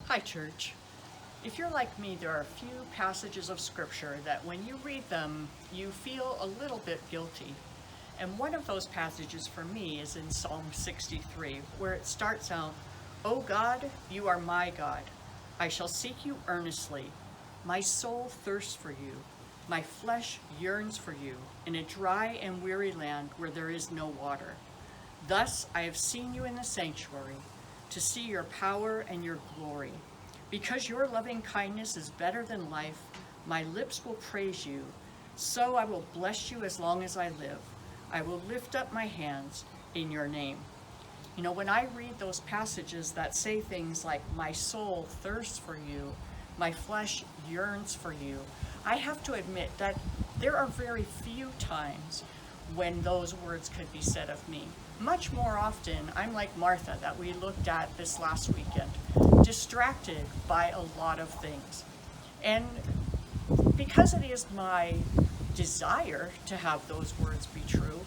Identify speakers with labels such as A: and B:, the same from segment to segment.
A: Hi, church. If you're like me, there are a few passages of scripture that when you read them, you feel a little bit guilty. And one of those passages for me is in Psalm 63, where it starts out, "O God, you are my God. I shall seek you earnestly. My soul thirsts for you. My flesh yearns for you in a dry and weary land where there is no water. Thus I have seen you in the sanctuary, to see your power and your glory. Because your loving kindness is better than life, my lips will praise you. So I will bless you as long as I live. I will lift up my hands in your name." You know, when I read those passages that say things like, "My soul thirsts for you, my flesh yearns for you," I have to admit that there are very few times when those words could be said of me. Much more often, I'm like Martha that we looked at this last weekend, distracted by a lot of things. And because it is my desire to have those words be true,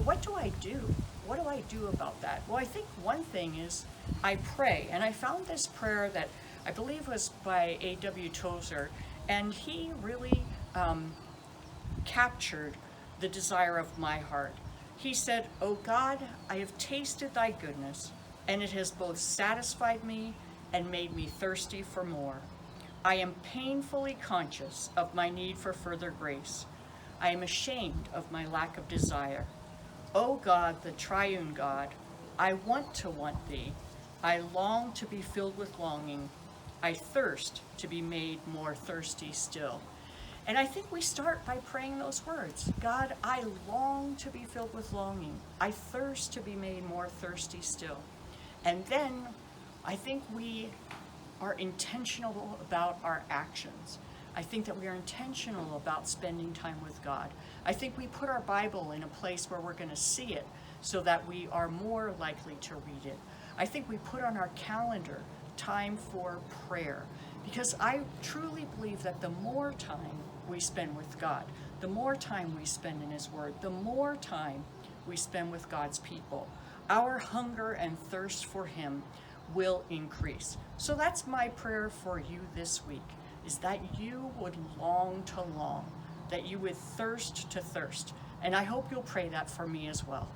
A: what do I do? What do I do about that? Well, I think one thing is I pray. And I found this prayer that I believe was by A.W. Tozer, and he really captured the desire of my heart. He said, "O God, I have tasted thy goodness, and it has both satisfied me and made me thirsty for more. I am painfully conscious of my need for further grace. I am ashamed of my lack of desire. O God, the triune God, I want to want thee. I long to be filled with longing. I thirst to be made more thirsty still." And I think we start by praying those words. God, I long to be filled with longing. I thirst to be made more thirsty still. And then I think we are intentional about our actions. I think that we are intentional about spending time with God. I think we put our Bible in a place where we're going to see it so that we are more likely to read it. I think we put on our calendar time for prayer, because I truly believe that the more time we spend with God, the more time we spend in His Word, the more time we spend with God's people, our hunger and thirst for Him will increase. So that's my prayer for you this week, is that you would long to long, that you would thirst to thirst. And I hope you'll pray that for me as well.